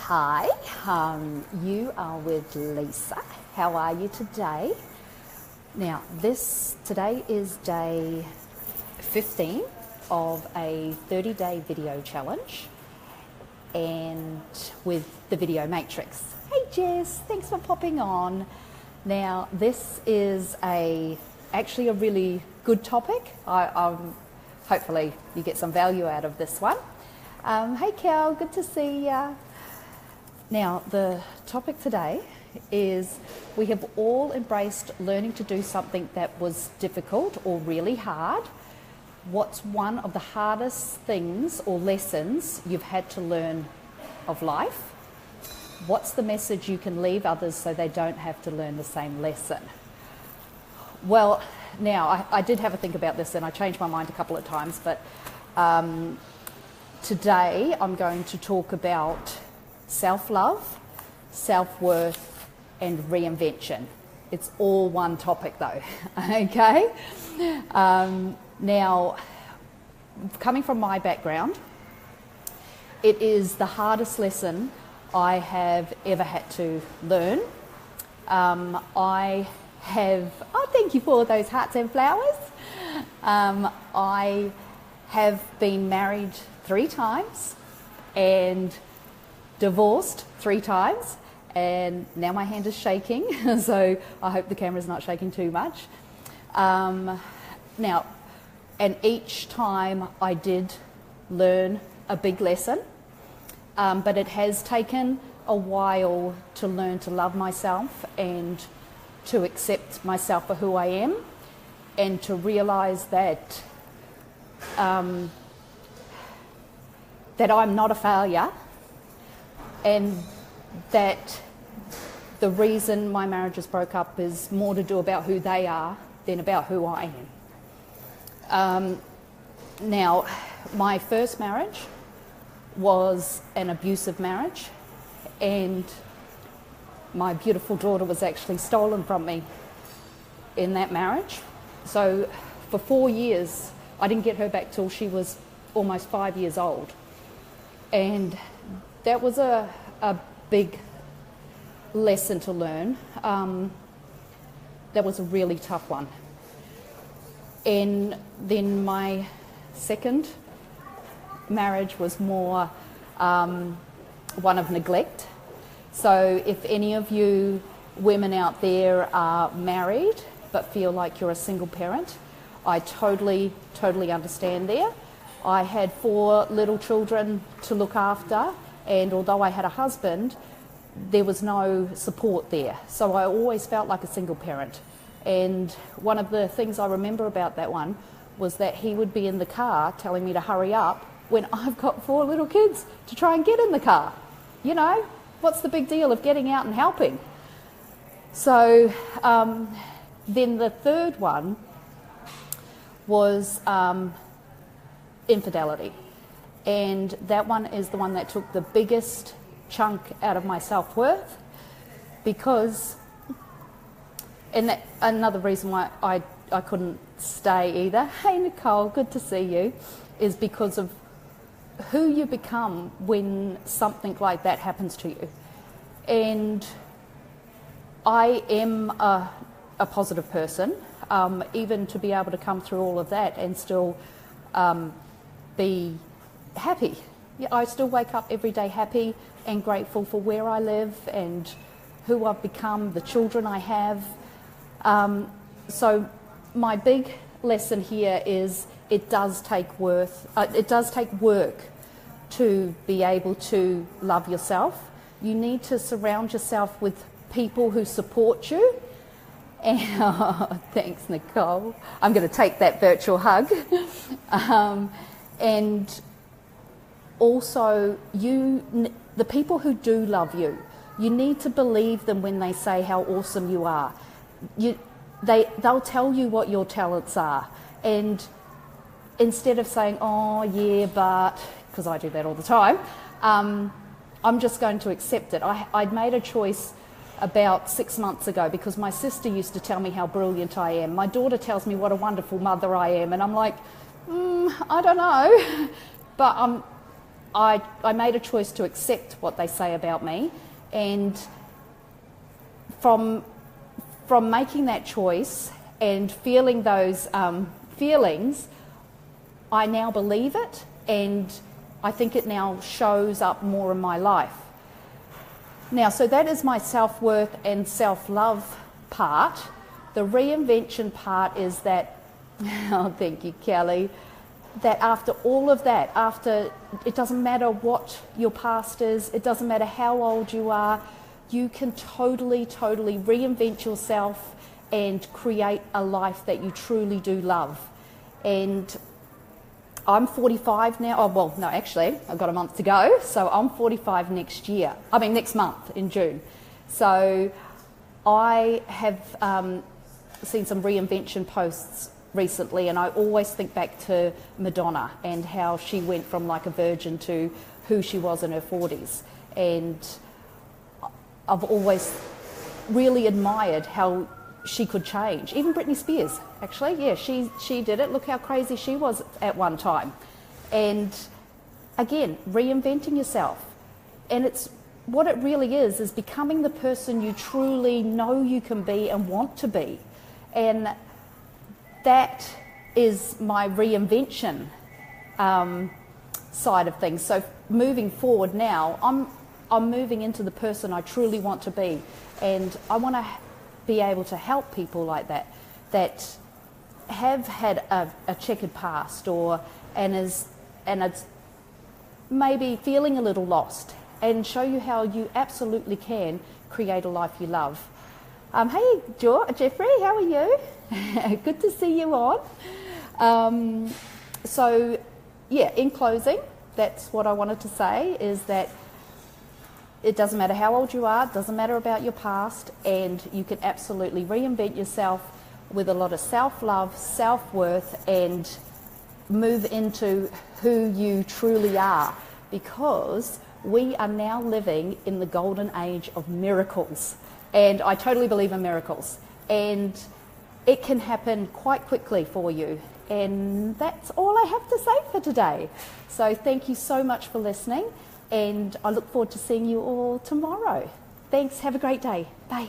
Hi, you are with Lisa. How are you today? Now, today is day 15 of a 30-day video challenge, and with the video matrix. Hey Jess, thanks for popping on. Now, this is actually a really good topic. Hopefully you get some value out of this one. Hey Cal, good to see ya. Now, the topic today is we have all embraced learning to do something that was difficult or really hard. What's one of the hardest things or lessons you've had to learn of life? What's the message you can leave others so they don't have to learn the same lesson? Well, now, I did have a think about this and I changed my mind a couple of times, but today I'm going to talk about self-love, self-worth, and reinvention. It's all one topic though, okay? Now, coming from my background, it is the hardest lesson I have ever had to learn. Thank you for those hearts and flowers. I have been married 3 times and divorced 3 times, and now my hand is shaking, so I hope the camera's not shaking too much. Now, and each time I did learn a big lesson, but it has taken a while to learn to love myself and to accept myself for who I am, and to realize that that I'm not a failure, and that the reason my marriages broke up is more to do about who they are than about who I am. Now, my first marriage was an abusive marriage, and my beautiful daughter was actually stolen from me in that marriage. So for 4 years, I didn't get her back till she was almost 5 years old. And that was a big lesson to learn. That was a really tough one. And then my second marriage was more one of neglect. So if any of you women out there are married but feel like you're a single parent, I totally understand there. I had 4 little children to look after, and although I had a husband, there was no support there. So I always felt like a single parent. And one of the things I remember about that one was that he would be in the car telling me to hurry up when I've got 4 little kids to try and get in the car. You know, what's the big deal of getting out and helping? So then the third one was infidelity. And that one is the one that took the biggest chunk out of my self-worth, because, and that, another reason why I couldn't stay either, hey Nicole, good to see you, is because of who you become when something like that happens to you. And I am a positive person, even to be able to come through all of that and still be happy. Yeah, I still wake up every day happy and grateful for where I live and who I've become, the children I have. So my big lesson here is it does take work to be able to love yourself. You need to surround yourself with people who support you. And, thanks Nicole. I'm going to take that virtual hug. And also, the people who do love you, you need to believe them when they say how awesome you are. They'll tell you what your talents are. And instead of saying, oh yeah, but, because I do that all the time, I'm just going to accept it. I'd made a choice about 6 months ago because my sister used to tell me how brilliant I am. My daughter tells me what a wonderful mother I am, and I'm like, I don't know, but I made a choice to accept what they say about me, and from making that choice and feeling those feelings, I now believe it, and I think it now shows up more in my life. Now, so that is my self-worth and self-love part. The reinvention part is that, oh, thank you, Kelly, that after all of that, after, it doesn't matter what your past is, it doesn't matter how old you are, you can totally reinvent yourself and create a life that you truly do love. And I'm 45 now. Oh, well, no, actually, I've got a month to go. So I'm 45 next month in June. So I have seen some reinvention posts recently, and I always think back to Madonna and how she went from like a virgin to who she was in her 40s. And I've always really admired how she could change. Even Britney Spears, actually, yeah, she did it. Look how crazy she was at one time. And again, reinventing yourself. And it's what it really is becoming the person you truly know you can be and want to be. And that is my reinvention side of things. So moving forward now, I'm moving into the person I truly want to be. And I want to be able to help people like that have had a checkered past, and it's maybe feeling a little lost, and show you how you absolutely can create a life you love. Hey, Jeffrey, how are you? Good to see you on. So, yeah, in closing, that's what I wanted to say, is that it doesn't matter how old you are, it doesn't matter about your past, and you can absolutely reinvent yourself with a lot of self-love, self-worth, and move into who you truly are, because we are now living in the golden age of miracles. And I totally believe in miracles. And it can happen quite quickly for you. And that's all I have to say for today. So thank you so much for listening. And I look forward to seeing you all tomorrow. Thanks. Have a great day. Bye.